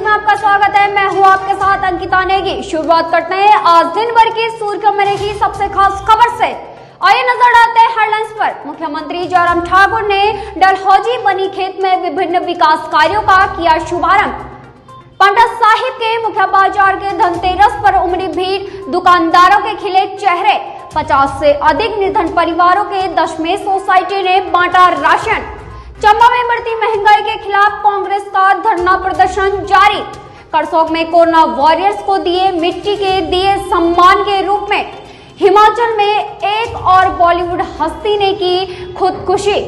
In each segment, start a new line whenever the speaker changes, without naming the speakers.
में आपका स्वागत है। मैं हूं आपके साथ अंकिता नेगी। शुरुआत करते हैं आज दिन भर की सूर्यग्रहण की सबसे खास खबर से। आइए नजर डालते हैं हेडलाइंस पर। मुख्यमंत्री जयराम ठाकुर ने डलहौजी बनीखेत में विभिन्न विकास कार्यों का किया शुभारंभ। पांडा साहिब के मुख्य बाजार के धनतेरस पर उमड़ी भीड़, दुकानदारों के खिले चेहरे। 50 से अधिक निर्धन परिवारों के दशमेश सोसाइटी ने बांटा राशन। चंबा में बढ़ती महंगाई के खिलाफ कांग्रेस का धरना प्रदर्शन जारी। करसोग में कोरोना वॉरियर्स को दिए मिट्टी के दिए सम्मान के रूप में। हिमाचल में एक और बॉलीवुड हस्ती ने की खुदकुशी।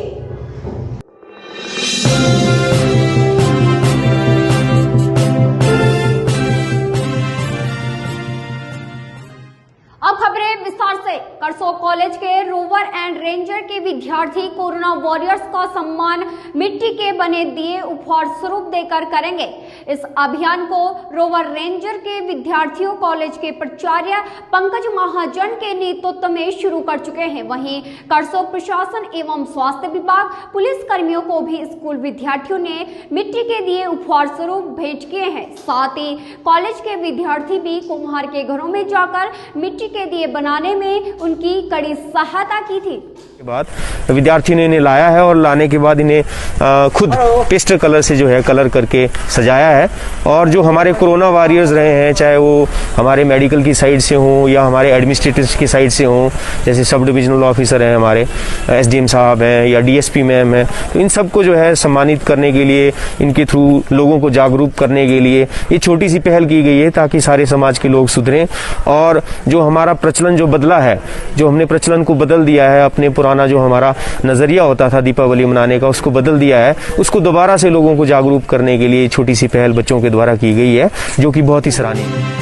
अब खबरें विस्तार से। करसोग कॉलेज के रोवर एंड रेंजर के विद्यार्थी कोरोना वॉरियर्स का सम्मान मिट्टी के बने दिए उपहार स्वरूप देकर करेंगे। इस अभियान को रोवर रेंजर के विद्यार्थियों कॉलेज के प्राचार्य पंकज महाजन के नेतृत्व में शुरू कर चुके हैं। वहीं करसोग प्रशासन एवं स्वास्थ्य विभाग पुलिस कर्मियों को भी स्कूल विद्यार्थियों ने मिट्टी के दिए उपहार स्वरूप भेंट किए हैं। साथ ही कॉलेज के विद्यार्थी भी कुम्हार के घरों में जाकर मिट्टी के दिए बनाने में उनकी कड़ी सहायता की थी।
के बाद विद्यार्थियों ने इन्हें लाया है और लाने के बाद इन्हें खुद पेस्टर कलर से जो है कलर करके सजाया है। और जो हमारे कोरोना वॉरियर्स रहे हैं, चाहे वो हमारे मेडिकल की साइड से हों या हमारे एडमिनिस्ट्रेटिव की साइड से हों, जैसे सब डिविजनल ऑफिसर हैं, हमारे एसडीएम साहब हैं या डीएसपी मैम हैं, तो इन सबको जो है सम्मानित करने के लिए, इनके थ्रू लोगों को जागरूक करने के लिए ये छोटी सी पहल की गई है, ताकि सारे समाज के लोग सुधरें। और जो हमारा प्रचलन जो बदला है, जो हमने प्रचलन को बदल दिया है, अपने पुराना जो हमारा नजरिया होता था दीपावली मनाने का, उसको बदल दिया है, उसको दोबारा से लोगों को जागरूक करने के लिए छोटी सी पहल बच्चों के द्वारा की गई है, जो कि बहुत ही सराहनीय है।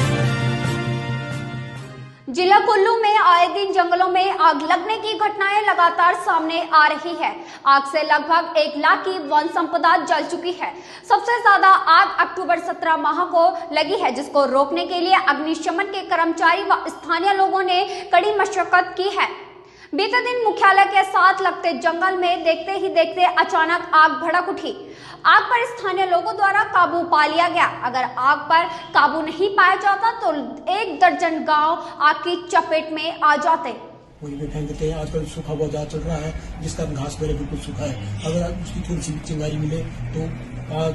जिला कुल्लू में आए दिन जंगलों में आग लगने की घटनाएं लगातार सामने आ रही है। आग से लगभग 1 लाख की वन संपदा जल चुकी है। सबसे ज्यादा आग अक्टूबर 17 माह को लगी है, जिसको रोकने के लिए अग्निशमन के कर्मचारी व स्थानीय लोगों ने कड़ी मशक्कत की है। बीते दिन मुख्यालय के साथ लगते जंगल में देखते ही देखते अचानक आग भड़क उठी। आग पर स्थानीय लोगों द्वारा काबू पा लिया गया। अगर आग पर काबू नहीं पाया जाता तो 1 दर्जन गांव आग की चपेट में आ जाते।
वही पे फेंक देते हैं। आजकल सूखा बहुत ज्यादा चल रहा है, जिसका घास मेरे बिल्कुल सूखा है। अगर उसकी थोड़ी सी चिंगारी मिले तो आग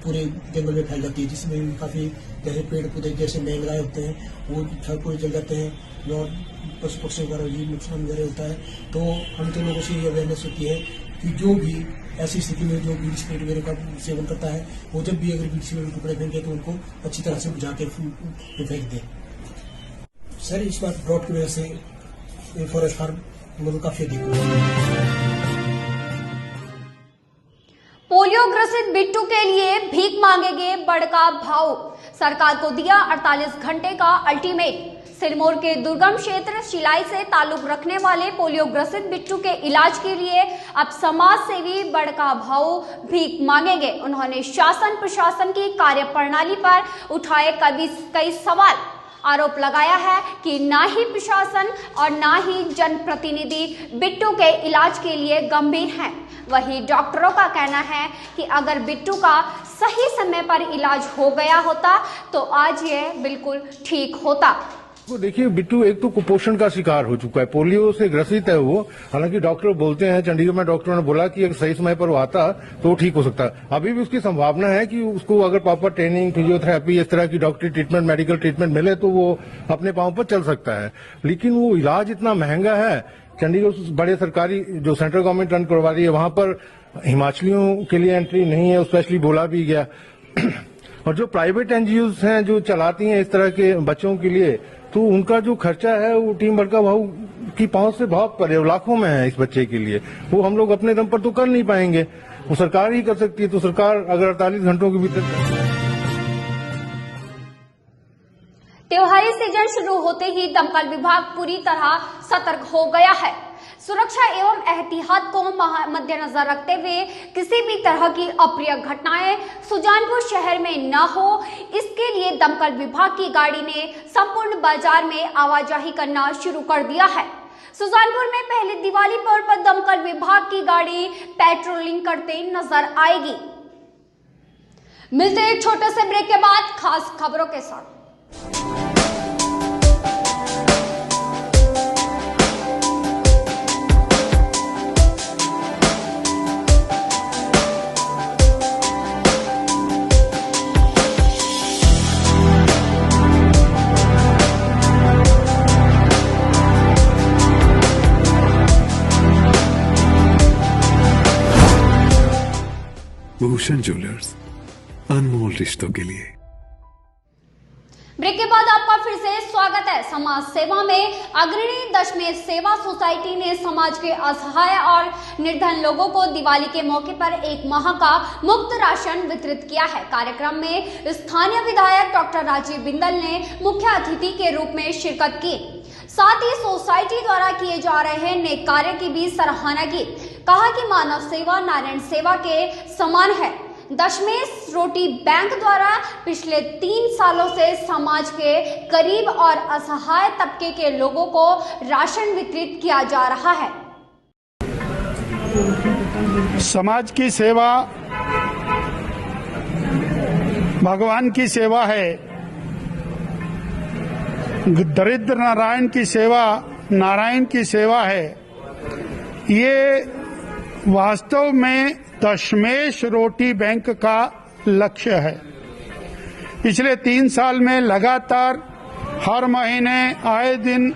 पूरे जंगल में फैल जाती है, जिसमें काफी जैसे पेड़ पौधे जैसे नए लगाए होते हैं वो पूरे जल जाते हैं और पशु पक्षियों का भी नुकसान वगैरह होता है। तो हम तो लोगों से ये अवेयरनेस होती है कि जो भी ऐसी स्थिति में जो बीड़ी सिगरेट वगैरह का सेवन करता है, वो जब भी अगर बीड़ी सिगरेट टुकड़े फेंके तो उनको अच्छी तरह से बुझा के फेंक दे। सर इस बार ड्रॉट की वजह से फॉरेस्ट फार्म मतलब काफी अधिक
पोलियो ग्रसित बिट्टू के लिए भीख मांगेंगे बड़का भाऊ। सरकार को दिया 48 घंटे का अल्टीमेट। सिरमौर के दुर्गम क्षेत्र शिलाई से ताल्लुक रखने वाले पोलियो ग्रसित बिट्टू के इलाज के लिए अब समाज सेवी बड़का भाऊ भीख मांगेंगे। उन्होंने शासन प्रशासन की कार्यप्रणाली पर उठाए कई सवाल। आरोप लगाया है कि ना ही प्रशासन और ना ही जनप्रतिनिधि बिट्टू के इलाज के लिए गंभीर हैं। वहीं डॉक्टरों का कहना है कि अगर बिट्टू का सही समय पर इलाज हो गया होता तो आज ये बिल्कुल ठीक होता।
तो देखिए, बिट्टू एक तो कुपोषण का शिकार हो चुका है, पोलियो से ग्रसित है वो। हालांकि डॉक्टर बोलते हैं, चंडीगढ़ में डॉक्टरों ने बोला कि अगर सही समय पर वो आता तो वो ठीक हो सकता है। अभी भी उसकी संभावना है कि उसको अगर प्रॉपर ट्रेनिंग, फिजियोथेरेपी, इस तरह की डॉक्टरी ट्रीटमेंट, मेडिकल ट्रीटमेंट मिले तो वो अपने पांव पर चल सकता है। लेकिन वो इलाज इतना महंगा है। चंडीगढ़ बड़े सरकारी जो सेंट्रल गवर्नमेंट रन करवा रही है, वहां पर हिमाचलियों के लिए एंट्री नहीं है, स्पेशली बोला भी गया। और जो प्राइवेट एनजीओज हैं जो चलाती हैं इस तरह के बच्चों के लिए, तो उनका जो खर्चा है वो टीम बड़का भाऊ की पहुंच से बहुत परे, लाखों में है इस बच्चे के लिए। वो हम लोग अपने दम पर तो कर नहीं पाएंगे, वो सरकार ही कर सकती है। तो सरकार अगर 48 घंटों के भीतर
त्योहारी सीजन शुरू होते ही दमकल विभाग पूरी तरह सतर्क हो गया है। सुरक्षा एवं एहतियात को मद्देनजर रखते हुए किसी भी तरह की अप्रिय घटनाएं सुजानपुर शहर में न हो, इसके लिए दमकल विभाग की गाड़ी ने संपूर्ण बाजार में आवाजाही करना शुरू कर दिया है। सुजानपुर में पहले दिवाली पर्व पर दमकल विभाग की गाड़ी पेट्रोलिंग करते नजर आएगी। मिलते हैं एक छोटे से ब्रेक के बाद खास खबरों के साथ।
भूषण ज्वेलर्स, अनमोल रिश्तों के लिए।
ब्रेक के बाद आपका फिर से स्वागत है। समाज सेवा में अग्रणी दशमेश सेवा सोसाइटी ने समाज के असहाय और निर्धन लोगों को दिवाली के मौके पर 1 माह का मुफ्त राशन वितरित किया है। कार्यक्रम में स्थानीय विधायक डॉक्टर राजीव बिंदल ने मुख्य अतिथि के रूप में शिरकत की। साथ ही सोसाइटी द्वारा किए जा रहे नेक कार्य की भी सराहना की। कहा कि मानव सेवा नारायण सेवा के समान है। दशमेश रोटी बैंक द्वारा पिछले 3 सालों से समाज के गरीब और असहाय तबके के लोगों को राशन वितरित किया जा रहा है।
समाज की सेवा भगवान की सेवा है। दरिद्र नारायण की सेवा नारायण की सेवा है। ये वास्तव में दशमेश रोटी बैंक का लक्ष्य है। पिछले 3 साल में लगातार हर महीने आए दिन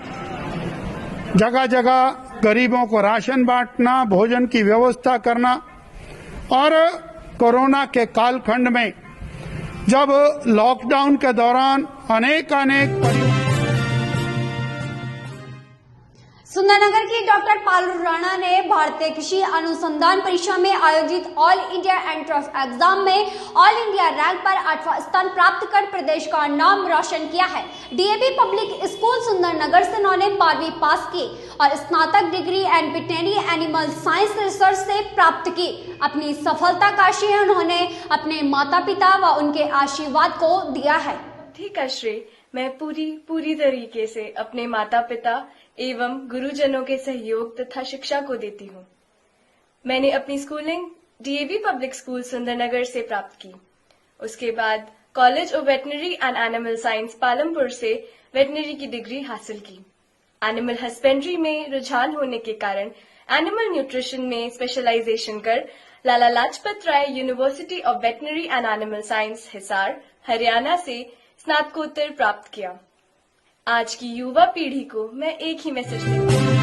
जगह जगह गरीबों को राशन बांटना, भोजन की व्यवस्था करना और कोरोना के कालखंड में जब लॉकडाउन के दौरान अनेक
सुंदरनगर की डॉक्टर पालू राणा ने भारतीय कृषि अनुसंधान परिषद में आयोजित ऑल इंडिया एंट्रेंस एग्जाम में ऑल इंडिया रैंक पर 8वां स्थान प्राप्त कर प्रदेश का नाम रोशन किया है। डीएवी पब्लिक स्कूल सुंदरनगर से उन्होंने 12वीं पास की और स्नातक degree and veterinary animal science research से प्राप्त की। अपनी सफलता का श्रेय उन्होंने अपने माता पिता व उनके आशीर्वाद को दिया है।
ठीक है श्रेय मैं पूरी तरीके से अपने माता पिता एवं गुरुजनों के सहयोग तथा शिक्षा को देती हूँ। मैंने अपनी schooling DAV public school Sundarnagar से प्राप्त की। उसके बाद college of veterinary and animal science Palampur से वेटनरी की डिग्री हासिल की। एनिमल हस्बेंड्री में रुझान होने के कारण एनिमल न्यूट्रिशन में स्पेशलाइजेशन कर Lala Lajpat Rai university of veterinary and animal science Hisar Haryana से स्नातकोत्तर प्राप्त किया। आज की युवा पीढ़ी को मैं एक ही मैसेज देती हूँ।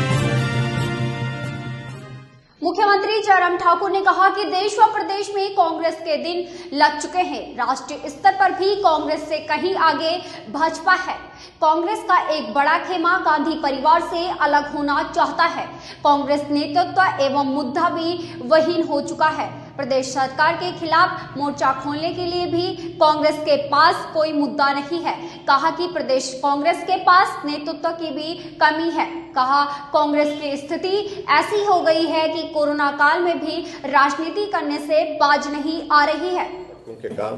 मुख्यमंत्री जयराम ठाकुर ने कहा कि देश व प्रदेश में कांग्रेस के दिन लग चुके हैं। राष्ट्रीय स्तर पर भी कांग्रेस से कहीं आगे भाजपा है। कांग्रेस का एक बड़ा खेमा गांधी परिवार से अलग होना चाहता है। कांग्रेस नेतृत्व एवं मुद्दा भी वहीन हो चुका है। प्रदेश सरकार के खिलाफ मोर्चा खोलने के लिए भी कांग्रेस के पास कोई मुद्दा नहीं है। कहा कि प्रदेश कांग्रेस के पास नेतृत्व की भी कमी है। कहा कांग्रेस की स्थिति ऐसी हो गई है कि कोरोना काल में भी राजनीति करने से बाज नहीं आ रही है।
उनके काम,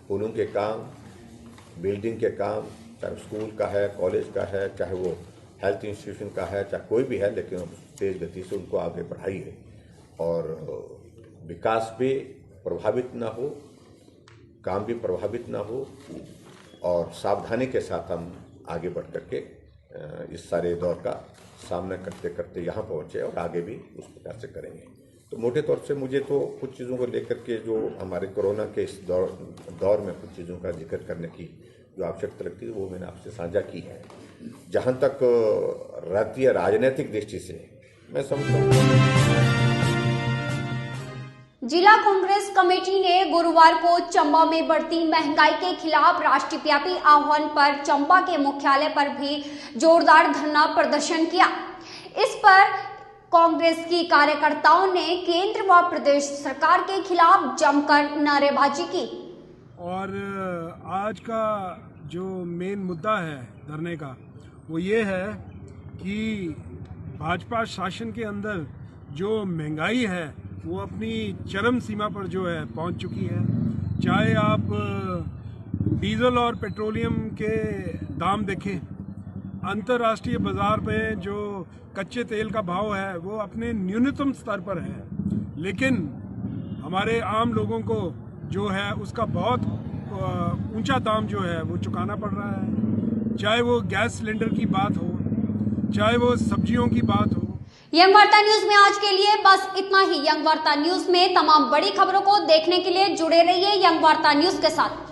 पुलों के काम, बिल्डिंग के काम, चाहे स्कूल का है, कॉलेज का है, चाहे वो हेल्थ इंस्टीट्यूशन का है, चाहे कोई भी है, लेकिन तेज गति से उनको आगे बढ़ाई है और विकास भी प्रभावित ना हो, काम भी प्रभावित ना हो और सावधानी के साथ हम आगे बढ़ करके इस सारे दौर का सामना करते करते यहाँ पहुँचे और आगे भी उस प्रकार से करेंगे। तो मोटे तौर से मुझे तो कुछ चीज़ों को लेकर के जो हमारे कोरोना के इस दौर में कुछ चीज़ों का जिक्र करने की जो आवश्यकता लगती है वो मैंने आपसे साझा की है। जहाँ तक रहती है राजनीतिक दृष्टि से मैं समझता हूँ
जिला कांग्रेस कमेटी ने गुरुवार को चंबा में बढ़ती महंगाई के खिलाफ राष्ट्रव्यापी आह्वान पर चंबा के मुख्यालय पर भी जोरदार धरना प्रदर्शन किया। इस पर कांग्रेस की कार्यकर्ताओं ने केंद्र व प्रदेश सरकार के खिलाफ जमकर नारेबाजी की।
और आज का जो मेन मुद्दा है धरने का वो ये है कि भाजपा शासन के अंदर जो महंगाई है वो अपनी चरम सीमा पर जो है पहुंच चुकी है। चाहे आप डीजल और पेट्रोलियम के दाम देखें, अंतर्राष्ट्रीय बाजार में जो कच्चे तेल का भाव है वो अपने न्यूनतम स्तर पर है, लेकिन हमारे आम लोगों को जो है उसका बहुत ऊंचा दाम जो है वो चुकाना पड़ रहा है। चाहे वो गैस सिलेंडर की बात हो, चाहे वो सब्जियों की बात हो।
यंग वार्ता न्यूज में आज के लिए बस इतना ही। यंग वार्ता न्यूज में तमाम बड़ी खबरों को देखने के लिए जुड़े रहिए यंग वार्ता न्यूज के साथ।